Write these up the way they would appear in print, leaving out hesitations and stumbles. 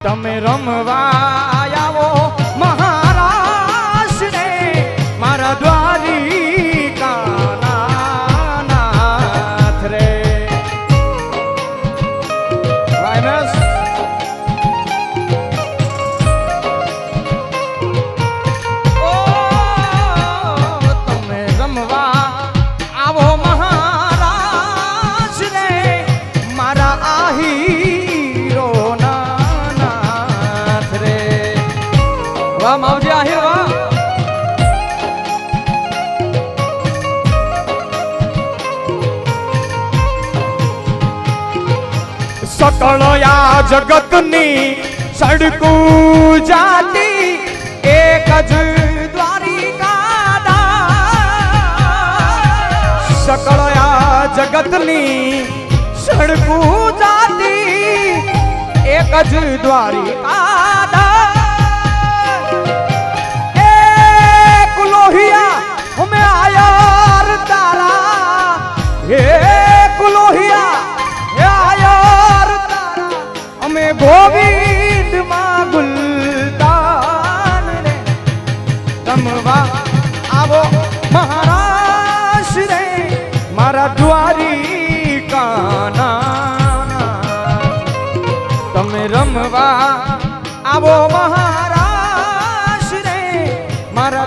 તમે રમવા આવો મહારાજ ને મારા દ્વારિકા નાથ રે તમે રમવા આવો મહારાજ ને મારા આહી માવજી આહિર વાહ સકળયા જગતની સડકું જાતી એક જ દ્વારિકા સકળયા જગતની સડકું જાતી એક જ દ્વારિકા हमें आयार तारा हे कुलोहिया हे आयार तारा हमें गोविंद मां गुलदान रे रमवा आवो महाराज रे मारा द्वारिका ना તમે રમવા આવો મહારાજ રે મારા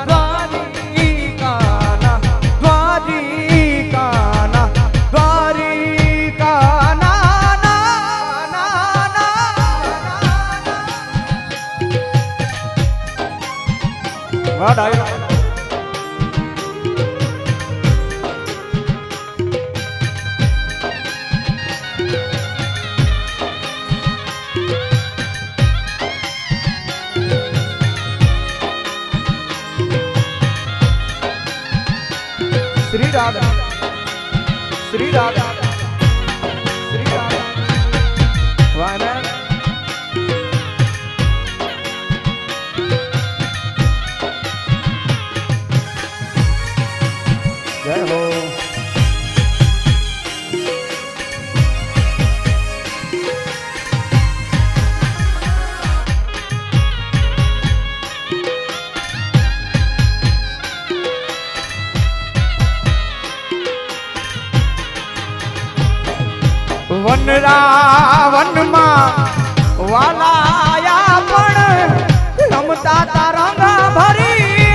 श्री राधा श्री राधा श्री राधा वाह जय हो વનરાવન માં વાલાયા પણ રમતા તારંગા ભરી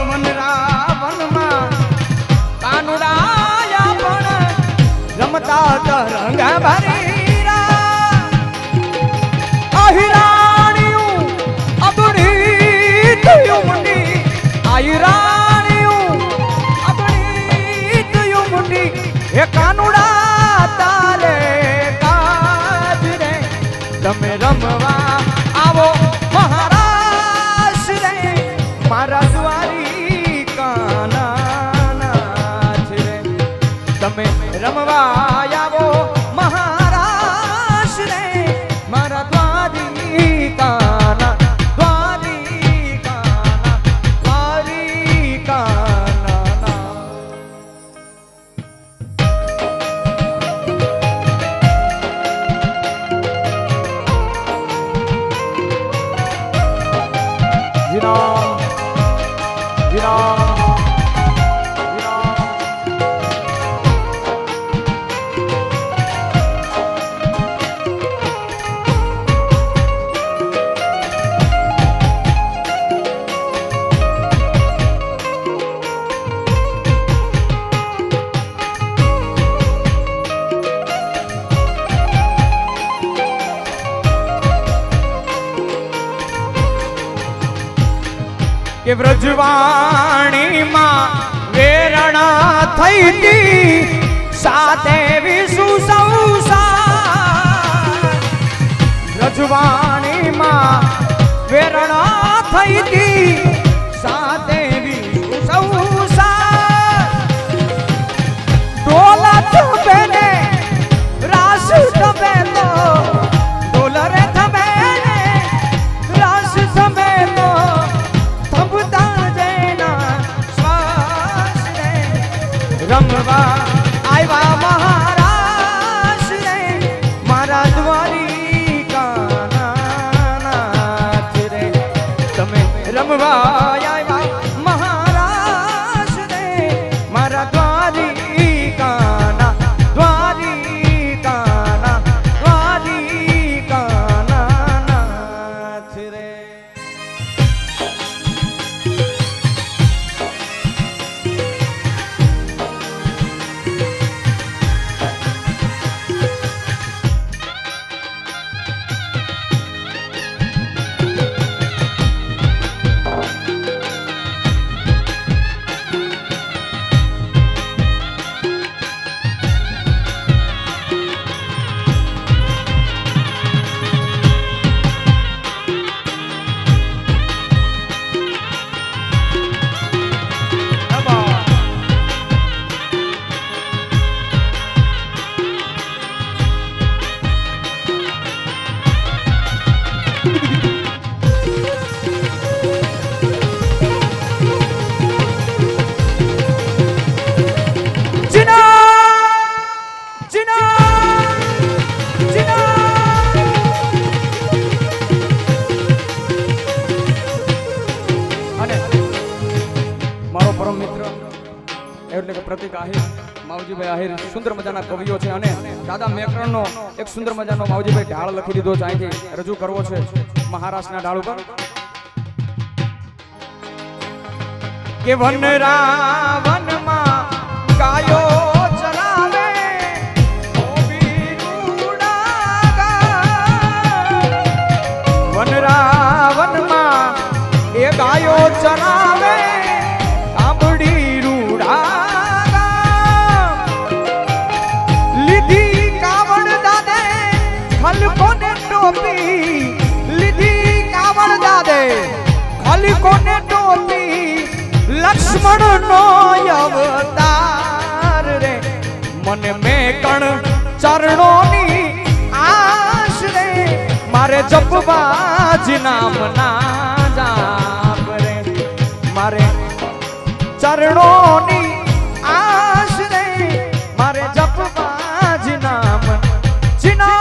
વનરાવન માં કાનુડાયા પણ રમતા તારંગા ભરી हे कानुड़ा तारे काज रे તમે રમવા આવો મહારાજ રે મારા દ્વારિકા નાથ રે તમે રમવા આવો મહારાજ રે મારા દ્વારિકા કે વ્રજવાણી માં વેરણા થઈ તી સાથે વિસુ સંસાર વ્રજવાણી માં વેરણા થઈ તી સાથે વિસુ સંસાર ડોલા થબે ને રાસ થબે તો ડોલરે થબે ને રાસ થબે તો રમવા આવ્યા મહારાજ રે મારા દ્વારિકાના દ્વારિકાના દ્વારિકાના નાથ રે. એટલે કે પ્રતિક આહિર માવજીભાઈ આહિર સુંદર મજાના કવિઓ છે અને દાદા મેકરણનો એક સુંદર મજાનો માવજીભાઈ ઢાળ લખી દીધો છે, અહીંથી રજૂ કરવો છે મહારાષ્ટ્રના ઢાળ ઉપર. કે વનરાવનમાં ગાયો ચરાવે વનરાવનમાં એ ગાયો ચરાવે આંબડી રૂડા લીધી કાવડ દાદે ખલકોને ટોપી લીધી કાવડ દાદે ખલકોને ટોપી લક્ષ્મણ નો અવતાર રે મને મેકણ ચરણોની આશ રે મારે જપવા જ નામ ના જાપ રે મારે ચરણોની આશ રે મારે જપવા જ નામ જીના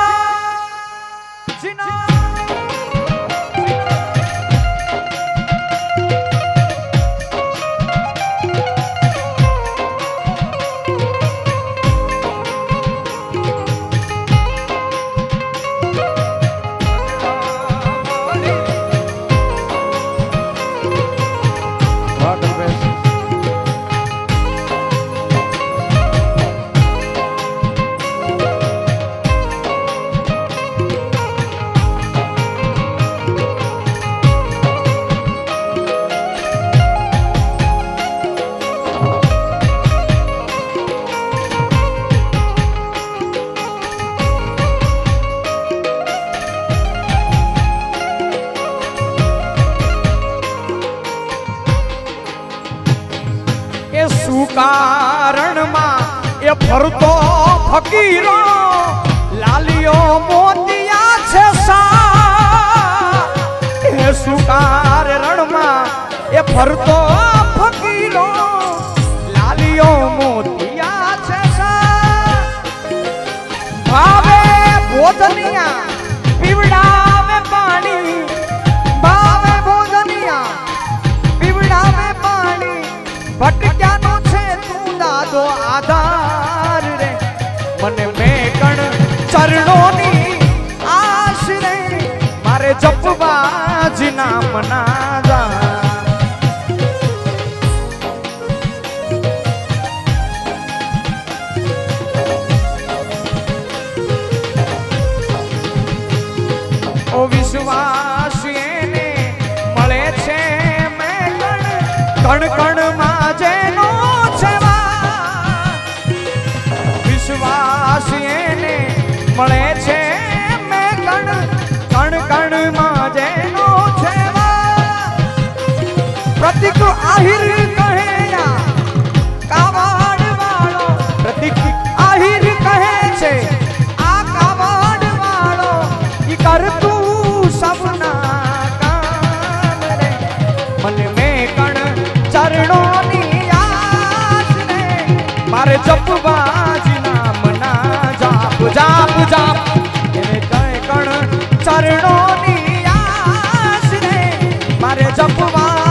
જીના કારણમાં એ ફરતો ફકીરો લાલિયો મોતિયા છે સા એ સુકાર રણમાં એ ફરતો ફકીરો લાલિયો મોતિયા છે સા ભાવે ભોજનિયા પીવડાવે પાણી ભાવે ભોજનિયા પીવડાવે પાણી ભટક્યાનો દાદો આધાર રે મને મેકણ ચરણોની આશ રે મારે જપવા જ નામ ના જા ઓ વિશ્વાસ એને મળે છે મેકણ કણ કણ માં જેનો એને મળે છે મેં કણ કણ માં જેનો છે પ્રતિક આહિર કહે કાવડ વાળો પ્રતિક આહિર કહે છે આ કાવડ વાળો ઈ કરતું સપના કામ રે મને મેં કણ ચરણોની આશ રે મારે જપવા જાપ જાપ એને કણ કણ ચરણોની આશ રે મારે જપવા